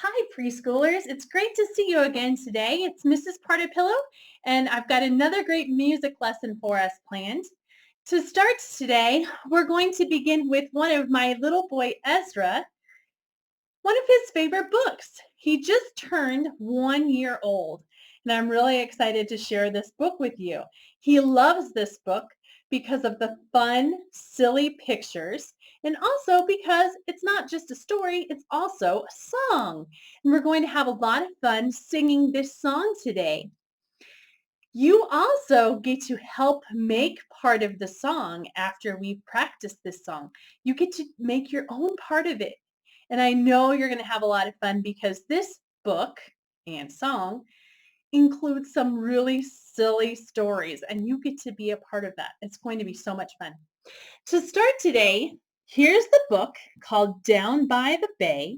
Hi, preschoolers. It's great to see you again today. It's Mrs. Partapillow, and I've got another great music lesson for us planned. To start today, we're going to begin with one of my little boy Ezra, one of his favorite books. He just turned 1 year old, and I'm really excited to share this book with you. He loves this book because of the fun, silly pictures, and also because it's not just a story, it's also a song. And we're going to have a lot of fun singing this song today. You also get to help make part of the song after we've practiced this song. You get to make your own part of it. And I know you're going to have a lot of fun because this book and song includes some really silly stories, and you get to be a part of that. It's going to be so much fun. To start today, here's the book called Down by the Bay.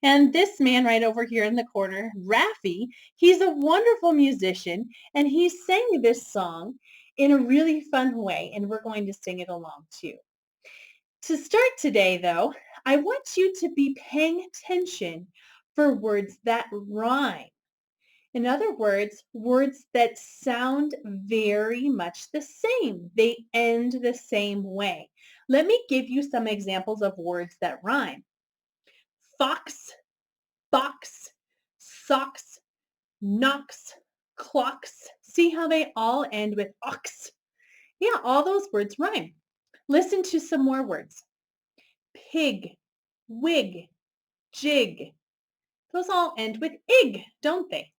And this man right over here in the corner, Raffi, he's a wonderful musician, and he sang this song in a really fun way, and we're going to sing it along too. To start today, though, I want you to be paying attention for words that rhyme. In other words that sound very much the same. They end the same way. Let me give you some examples of words that rhyme. Fox, box, socks, knocks, clocks. See how they all end with ox? Yeah, all those words rhyme. Listen to some more words. Pig, wig, jig. Those all end with ig, don't they?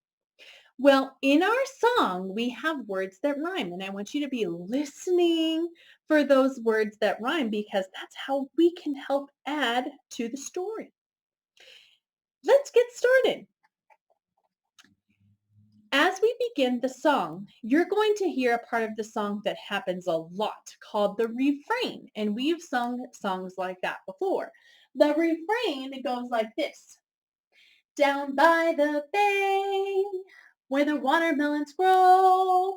Well, in our song, we have words that rhyme, and I want you to be listening for those words that rhyme because that's how we can help add to the story. Let's get started. As we begin the song, you're going to hear a part of the song that happens a lot called the refrain, and we've sung songs like that before. The refrain, it goes like this. Down by the bay, where the watermelons grow,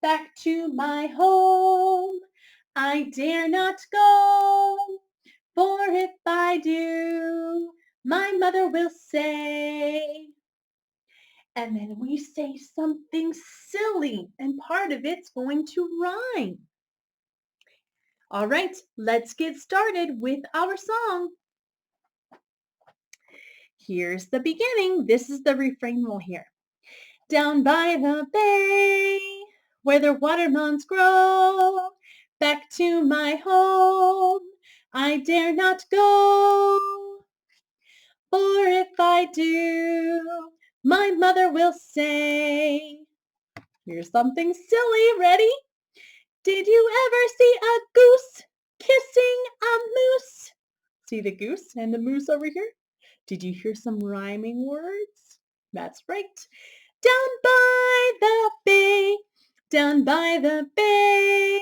back to my home, I dare not go, for if I do, my mother will say. And then we say something silly, and part of it's going to rhyme. All right, let's get started with our song. Here's the beginning. This is the refrain we'll hear. Down by the bay, where the watermelons grow, back to my home, I dare not go. For if I do, my mother will say. Here's something silly. Ready? Did you ever see a goose kissing a moose? See the goose and the moose over here? Did you hear some rhyming words? That's right. Down by the bay, down by the bay,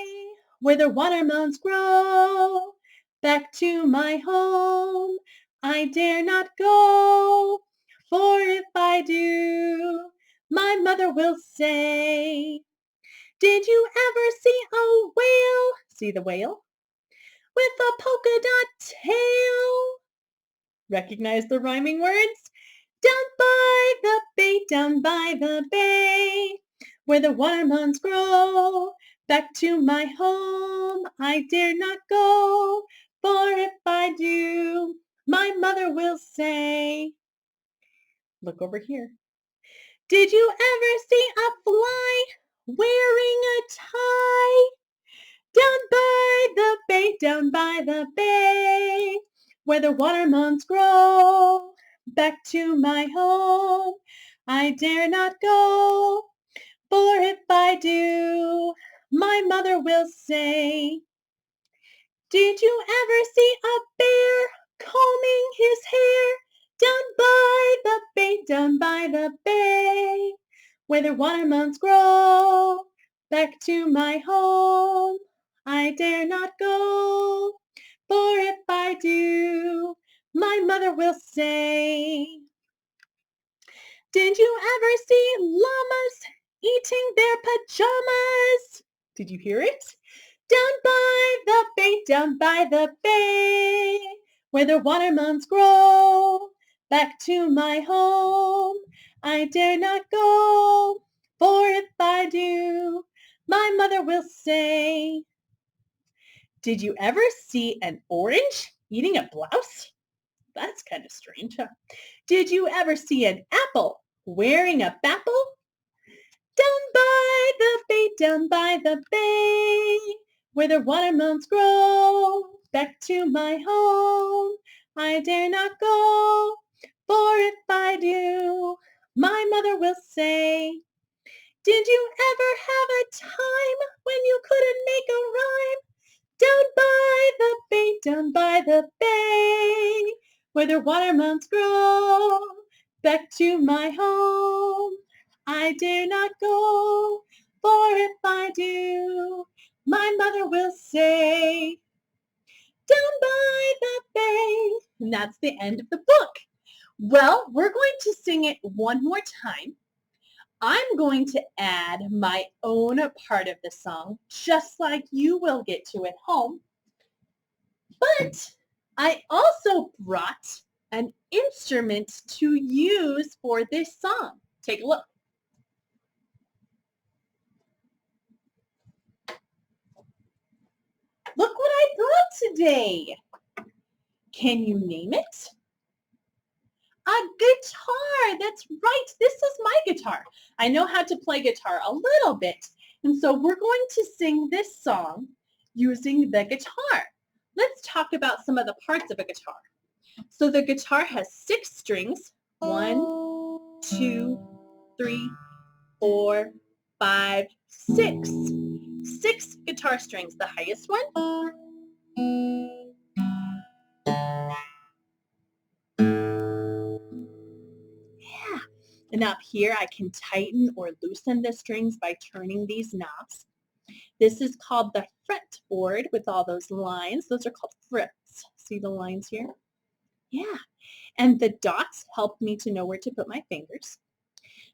where the watermelons grow, back to my home, I dare not go, for if I do, my mother will say. Did you ever see a whale? See the whale? With a polka dot tail. Recognize the rhyming words? Down by the bay, down by the bay, where the watermelons grow, back to my home, I dare not go, for if I do, my mother will say. Look over here. Did you ever see a fly wearing a tie? Down by the bay, down by the bay, where the watermelons grow, back to my home, I dare not go, for if I do, my mother will say. Did you ever see a bear combing his hair? Down by the bay, down by the bay, where the watermelons grow, back to my home, I dare not go, for if I do, my mother will say. Did you ever see llamas eating their pajamas? Did you hear it? Down by the bay, down by the bay, where the watermelons grow, Back to my home, I dare not go, for if I do, my mother will say, did you ever see an orange eating a blouse? That's kind of strange, huh? Did you ever see an apple wearing a bapple? Down by the bay, where the watermelons grow. Back to my home, I dare not go, for if I do, my mother will say, did you ever have a time when you couldn't make a rhyme? Down by the bay, where the watermelons grow. Back to my home, I dare not go, for if I do, my mother will say, down by the bay. And that's the end of the book. Well, we're going to sing it one more time. I'm going to add my own part of the song, just like you will get to at home. But I also brought an instrument to use for this song. Take a look. Look what I brought today. Can you name it? A guitar. That's right. This is my guitar. I know how to play guitar a little bit. And so we're going to sing this song using the guitar. Let's talk about some of the parts of a guitar. So the guitar has 6 strings. 1, 2, 3, 4, 5, 6. 6 guitar strings. The highest one. Yeah. And up here I can tighten or loosen the strings by turning these knobs. This is called the fretboard with all those lines. Those are called frets. See the lines here? Yeah. And the dots help me to know where to put my fingers.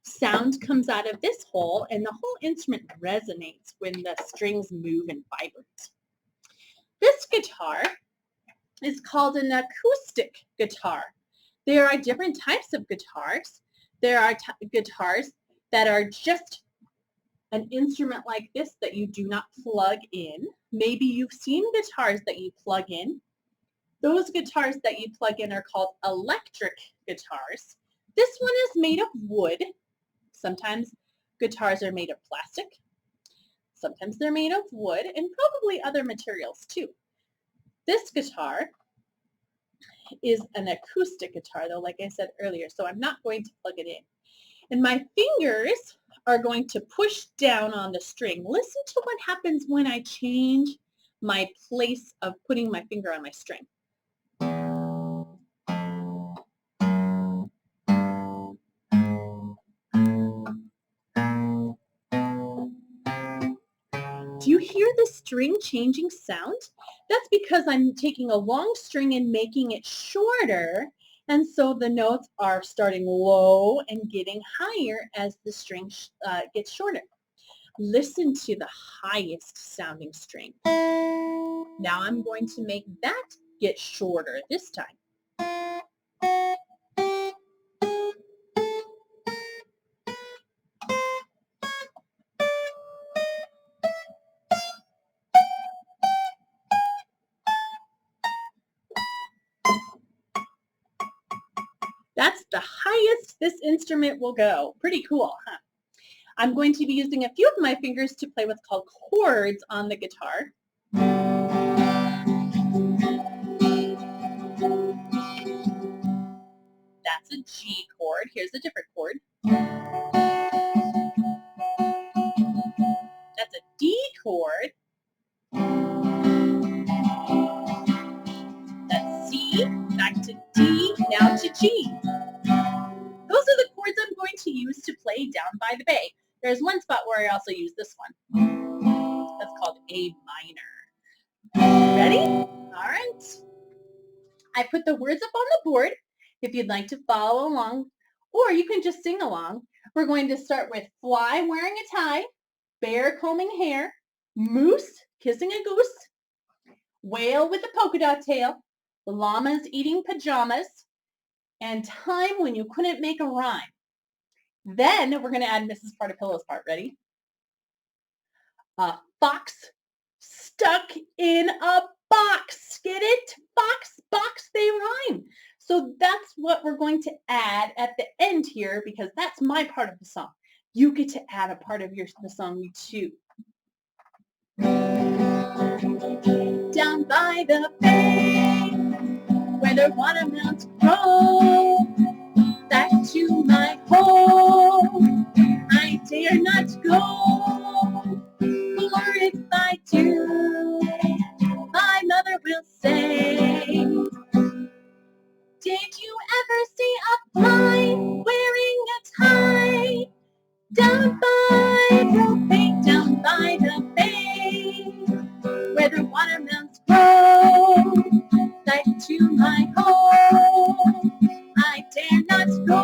Sound comes out of this hole, and the whole instrument resonates when the strings move and vibrate. This guitar is called an acoustic guitar. There are different types of guitars. There are guitars that are just an instrument like this that you do not plug in. Maybe you've seen guitars that you plug in. Those guitars that you plug in are called electric guitars. This one is made of wood. Sometimes guitars are made of plastic. Sometimes they're made of wood and probably other materials too. This guitar is an acoustic guitar though, like I said earlier, so I'm not going to plug it in. And my fingers are going to push down on the string. Listen to what happens when I change my place of putting my finger on my string. Do you hear the string changing sound? That's because I'm taking a long string and making it shorter, and so the notes are starting low and getting higher as the string gets shorter. Listen to the highest sounding string. Now I'm going to make that get shorter this time. That's the highest this instrument will go. Pretty cool, huh? I'm going to be using a few of my fingers to play what's called chords on the guitar. That's a G chord. Here's a different chord. That's a D chord. That's C, back to D, now to G. Those are the chords I'm going to use to play Down by the Bay. There's one spot where I also use this one. That's called A minor. Ready? All right. I put the words up on the board if you'd like to follow along, or you can just sing along. We're going to start with fly wearing a tie, bear combing hair, moose kissing a goose, whale with a polka dot tail, llamas eating pajamas, and time when you couldn't make a rhyme. Then we're going to add Mrs. Partapillow's part. Ready? A fox stuck in a box. Get it? Fox, box, they rhyme. So that's what we're going to add at the end here because that's my part of the song. You get to add a part of the song too. Down by the bay, where the watermelons grow, back to my home, I dare not go, for if I do, my mother will say, did you ever see a fly wearing a tie, down by the bay, down by the bay, where the watermelons grow, back to my home, I dare not go,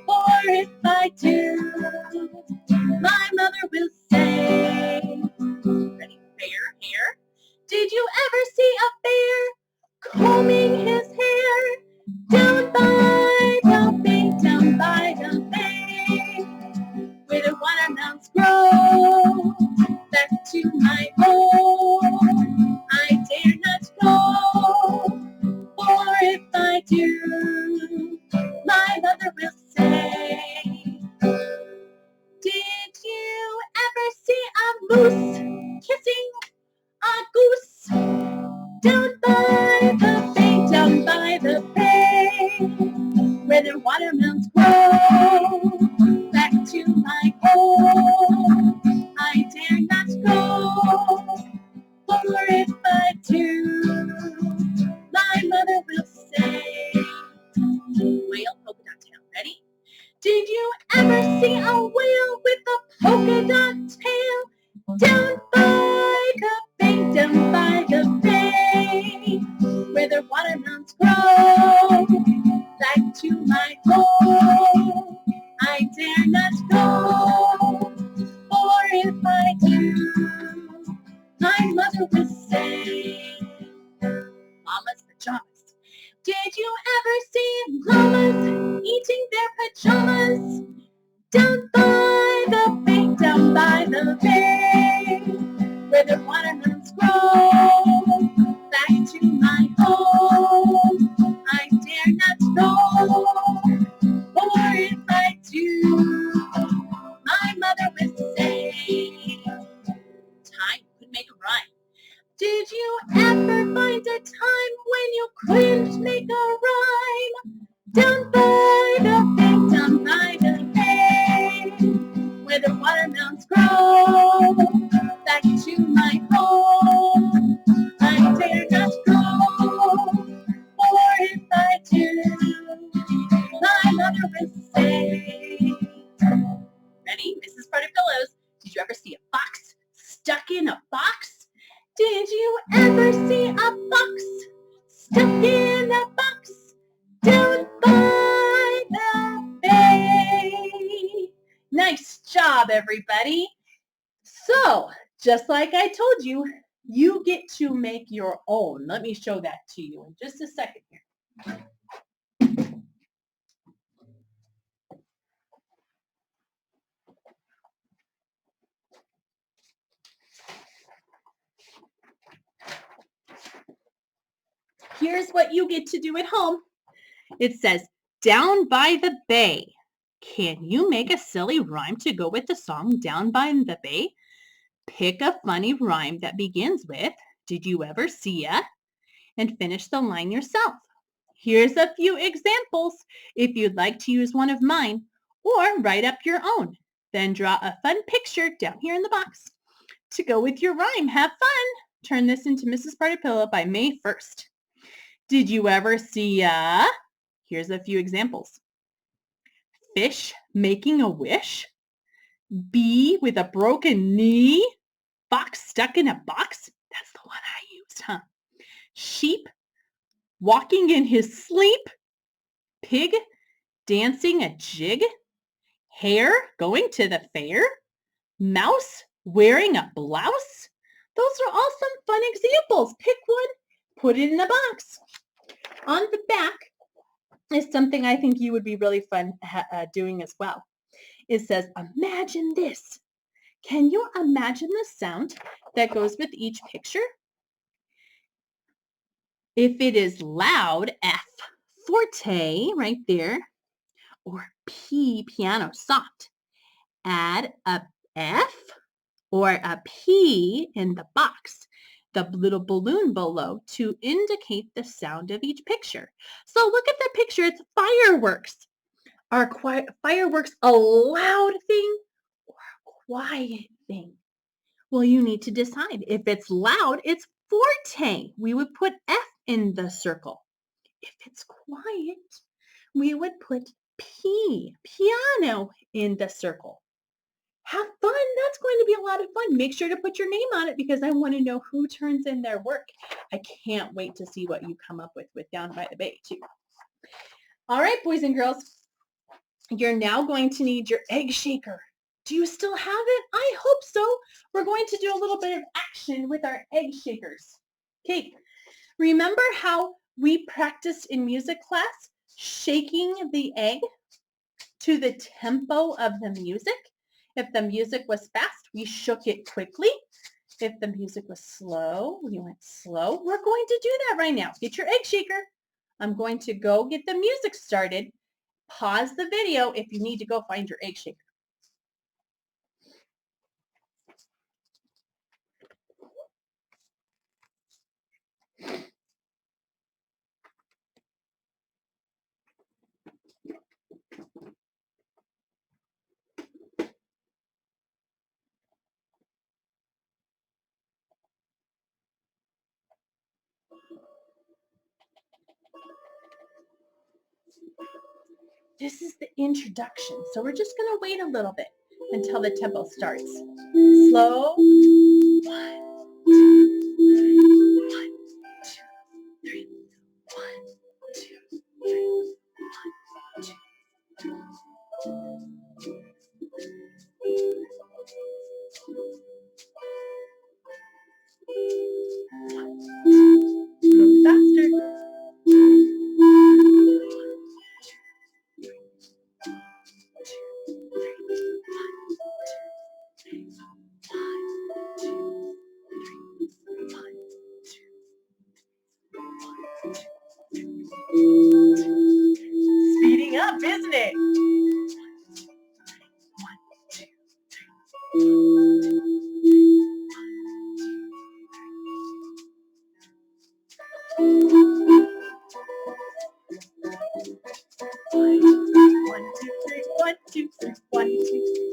for if I do, my mother will say, ready, bear, hair, did you ever see a bear combing his hair, down by the bay, down by the bay, where the watermelons grow, back to my home, I dare not go, for if I do, my mother will say, did you ever see a moose kissing a goose, down by the bay, down by the bay, where the watermelons grow, back to my home, I dare not go, for if I do, my mother will say, whale, polka dot tail, ready? Did you ever see a whale with a polka dot tail, down by the bay, down by the bay, where the watermelons grow, back to my home, I dare not go, for if I do, my mother will say, Mama's pajamas. Did you ever see llamas eating their pajamas, down by the bay, down by the bay, where the watermelons grow, back to my home, I dare not go, for if I do, my mother will say, time could make a rhyme. Did you ever find a time when you couldn't make a rhyme, down by the bay, down by the bay, where the watermelons grow, back to my home, I dare not go, for if I do, my mother will say, ready, Mrs. Partapillows, did you ever see a fox stuck in a box? Did you ever see a fox stuck in a box, down by the bay? Nice job, everybody. So, just like I told you, you get to make your own. Let me show that to you in just a second here. Here's what you get to do at home. It says, down by the bay. Can you make a silly rhyme to go with the song Down by the Bay? Pick a funny rhyme that begins with, did you ever see ya? And finish the line yourself. Here's a few examples if you'd like to use one of mine, or write up your own. Then draw a fun picture down here in the box to go with your rhyme. Have fun. Turn this into Mrs. Partapillow by May 1st. Did you ever see ya? Here's a few examples. Fish making a wish. Bee with a broken knee. Fox stuck in a box. That's the one I used, huh? Sheep walking in his sleep. Pig dancing a jig. Hare going to the fair. Mouse wearing a blouse. Those are all some fun examples. Pick one, put it in a box. On the back, is something I think you would be really fun doing as well. It says, imagine this. Can you imagine the sound that goes with each picture? If it is loud, F, forte, right there, or P, piano, soft, add a F or a P in the box, the little balloon below, to indicate the sound of each picture. So look at the picture, it's fireworks. Are fireworks a loud thing or a quiet thing? Well, you need to decide. If it's loud, it's forte. We would put F in the circle. If it's quiet, we would put P, piano, in the circle. Have fun. That's going to be a lot of fun. Make sure to put your name on it because I want to know who turns in their work. I can't wait to see what you come up with Down by the Bay, too. All right, boys and girls, you're now going to need your egg shaker. Do you still have it? I hope so. We're going to do a little bit of action with our egg shakers. Okay, remember how we practiced in music class shaking the egg to the tempo of the music? If the music was fast, we shook it quickly. If the music was slow, we went slow. We're going to do that right now. Get your egg shaker. I'm going to go get the music started. Pause the video if you need to go find your egg shaker. This is the introduction, so we're just going to wait a little bit until the tempo starts. Slow. 1, 2, 1, 2, 3. 1, 2, 3. 1, 2, 3. Go faster. 1, 2. Speeding up, isn't it? 1, 2, 3. 1, 2, 3. 1, 2, 3.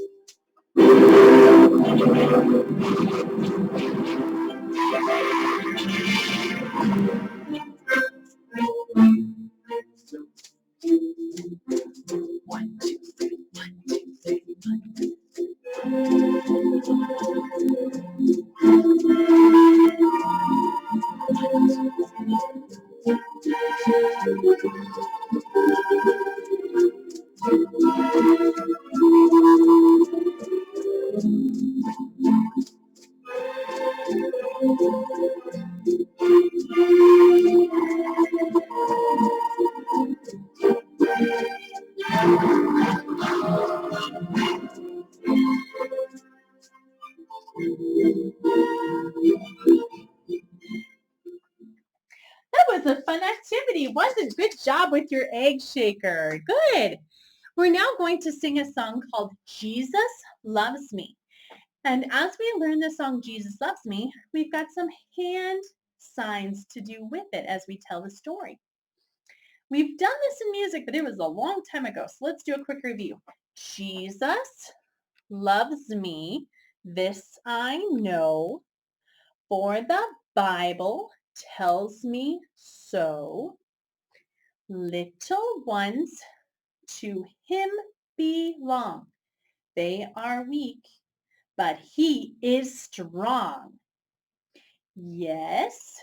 That was a fun activity, wasn't it? Good job with your egg shaker. Good. We're now going to sing a song called Jesus Loves Me. And as we learn the song Jesus Loves Me, we've got some hand signs to do with it as we tell the story. We've done this in music, but it was a long time ago. So let's do a quick review. Jesus loves me. This I know. For the Bible tells me so. Little ones to him belong. They are weak, but he is strong. Yes,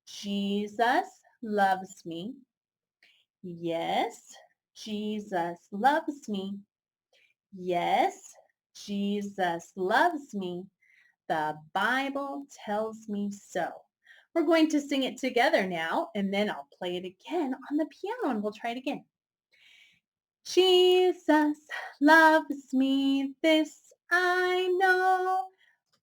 Jesus loves me. Yes, Jesus loves me. Yes, Jesus loves me. The Bible tells me so. We're going to sing it together now, and then I'll play it again on the piano, and we'll try it again. Jesus loves me, this I know,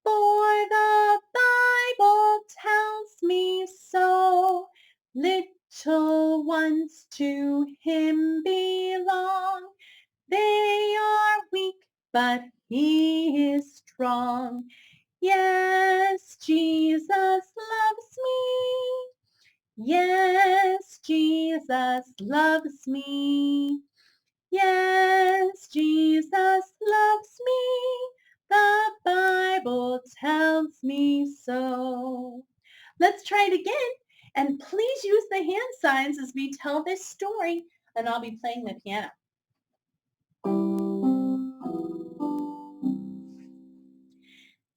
for the Bible tells me so. Little ones to him belong. They are weak, but he is strong. Yes, Jesus loves me. Yes, Jesus loves me. Yes, Jesus loves me. The Bible tells me so. Let's try it again. And please use the hand signs as we tell this story, and I'll be playing the piano.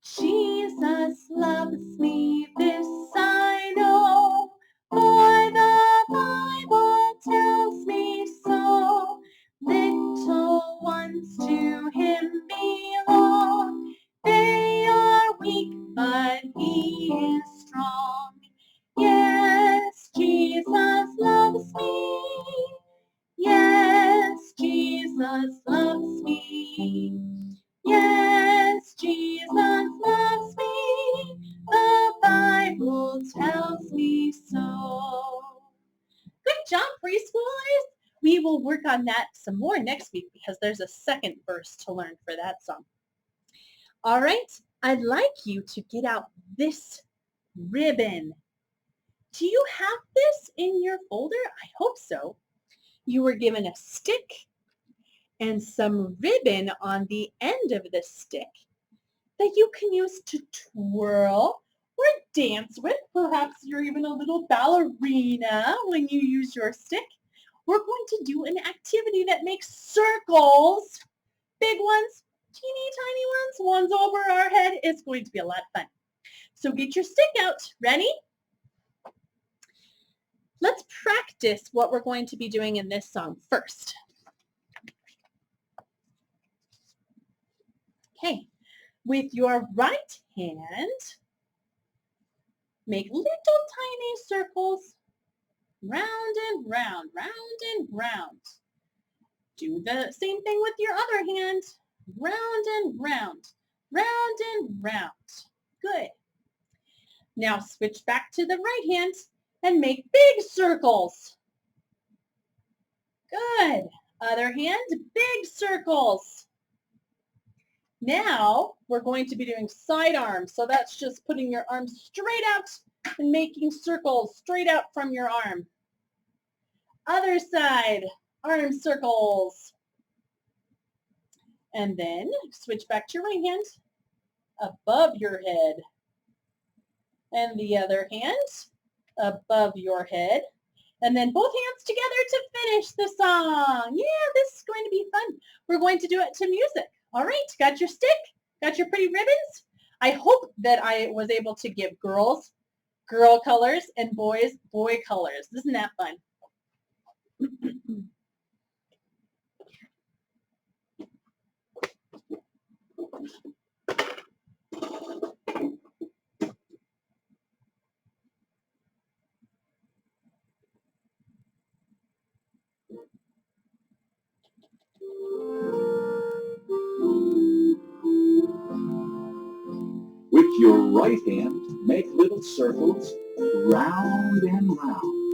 Jesus loves me, this I know, for the Bible tells me so. Little ones to him belong. They are weak, but he is strong. Yes, Jesus loves me. Yes, Jesus loves me. Yes, Jesus loves me. The Bible tells me so. Good job, preschoolers. We will work on that some more next week because there's a second verse to learn for that song. All right, I'd like you to get out this ribbon. Do you have this in your folder? I hope so. You were given a stick and some ribbon on the end of the stick that you can use to twirl or dance with. Perhaps you're even a little ballerina when you use your stick. We're going to do an activity that makes circles, big ones, teeny tiny ones over our head. It's going to be a lot of fun. So get your stick out. Ready? Let's practice what we're going to be doing in this song first. Okay, with your right hand, make little tiny circles, round and round, round and round. Do the same thing with your other hand, round and round, round and round. Good. Now switch back to the right hand and make big circles. Good. Other hand, big circles. Now we're going to be doing side arms. So that's just putting your arms straight out and making circles straight out from your arm. Other side, arm circles. And then switch back to your right hand above your head. And the other hand above your head. And then both hands together to finish the song. Yeah, this is going to be fun. We're going to do it to music. All right, got your stick? Got your pretty ribbons? I hope that I was able to give girls girl colors and boys boy colors. Isn't that fun? With your right hand, make little circles, round and round.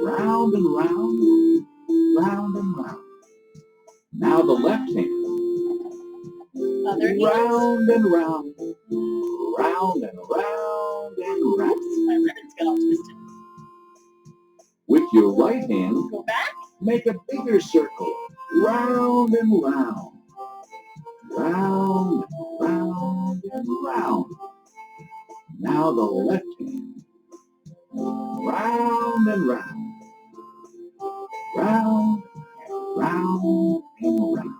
Round and round, round and round. Now the left hand. Other hand. Round and round, round and round and round. Oops, my ribbons got all twisted. With your right hand, Go back. make a bigger circle, round and round. Round and round and round. Now the left hand. Round and round. Round and round and round.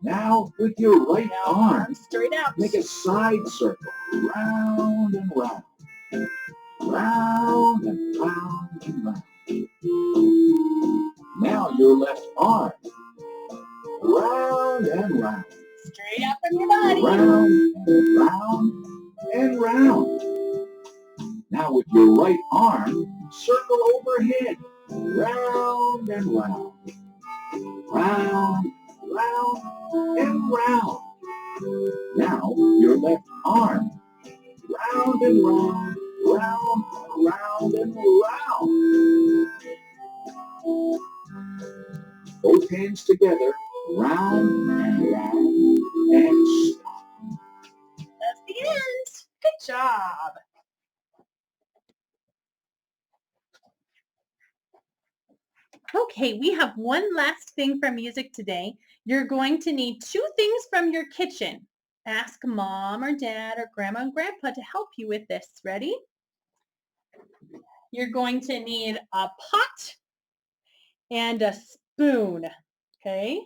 Now with your right arm, straight out. make a side circle, round and round. Round and round and round. Now your left arm, round and round. Straight out from your body. Round and round and round. Now with your right arm, circle overhead, round and round, round, round, and round. Now your left arm, round and round, round, round and round. Both hands together, round and round, and stop. That's the end. Good job. Okay, we have one last thing from music today. You're going to need two things from your kitchen. Ask mom or dad or grandma and grandpa to help you with this. Ready? You're going to need a pot and a spoon. Okay?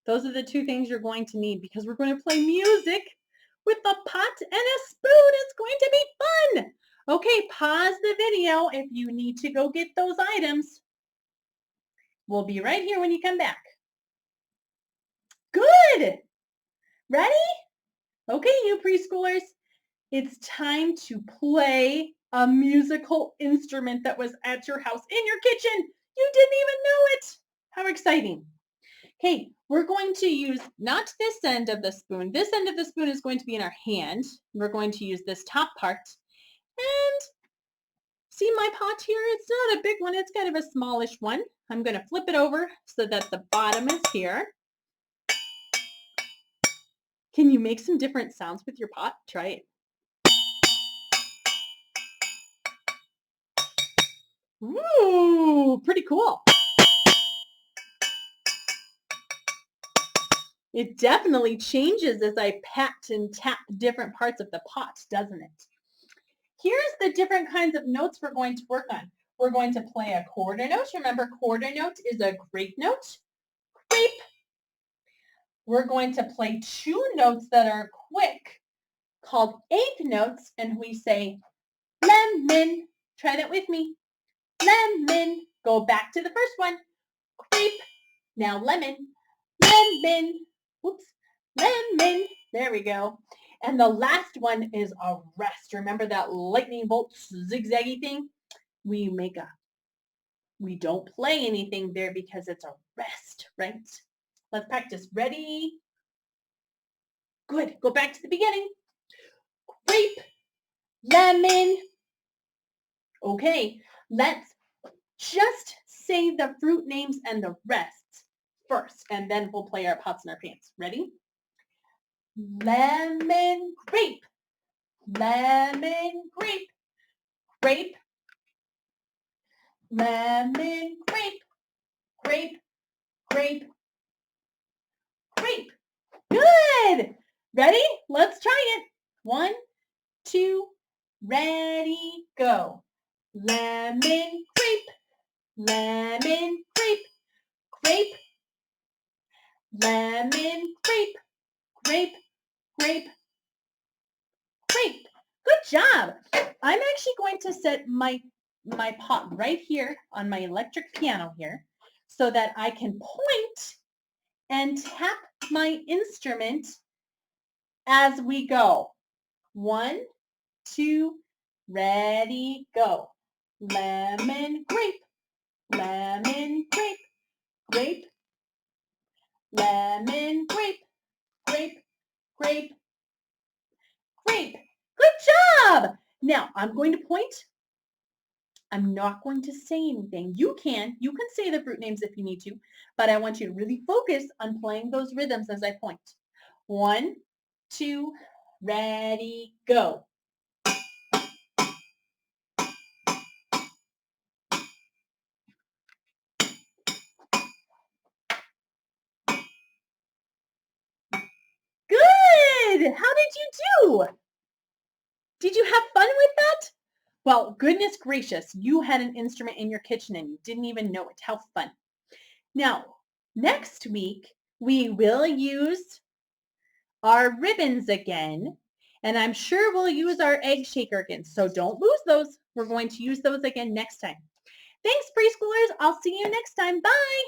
Those are the two things you're going to need because we're going to play music with a pot and a spoon. It's going to be fun. Okay, pause the video if you need to go get those items. We'll be right here when you come back. Good. Ready? Okay, you preschoolers, it's time to play a musical instrument that was at your house in your kitchen. You didn't even know it. How exciting. Okay, we're going to use not this end of the spoon. This end of the spoon is going to be in our hand. We're going to use this top part. And see my pot here? It's not a big one. It's kind of a smallish one. I'm going to flip it over so that the bottom is here. Can you make some different sounds with your pot? Try it. Ooh, pretty cool. It definitely changes as I pat and tap different parts of the pot, doesn't it? Here's the different kinds of notes we're going to work on. We're going to play a quarter note. Remember, quarter note is a grape note. Grape. We're going to play two notes that are quick called eighth notes, and we say lemon. Try that with me. Lemon. Go back to the first one. Grape. Now lemon. Lemon. Whoops. Lemon. There we go. And the last one is a rest. Remember that lightning bolt zigzaggy thing? We don't play anything there because it's a rest, right? Let's practice. Ready? Good. Go back to the beginning. Grape. Lemon. Okay, let's just say the fruit names and the rests first, and then we'll play our pots and our pans. Ready? Lemon, grape. Lemon, grape. Grape. Lemon, grape. Grape. Grape. Grape. Good. Ready? Let's try it. 1, 2, ready, go. Lemon, grape. Lemon, grape. Grape. Lemon, grape. Grape. Grape. Grape. Good job. I'm actually going to set my pot right here on my electric piano here so that I can point and tap my instrument as we go. 1, 2, ready, go. Lemon, grape. Lemon, grape. Grape. Lemon, grape. Grape. Grape. Grape. Good job. Now I'm going to point. I'm not going to say anything. You can say the fruit names if you need to, but I want you to really focus on playing those rhythms as I point. 1, 2, ready, go. Good. How did you do? Did you have fun with that? Well, goodness gracious, you had an instrument in your kitchen and you didn't even know it. How fun. Now, next week, we will use our ribbons again, and I'm sure we'll use our egg shaker again. So don't lose those. We're going to use those again next time. Thanks, preschoolers. I'll see you next time. Bye.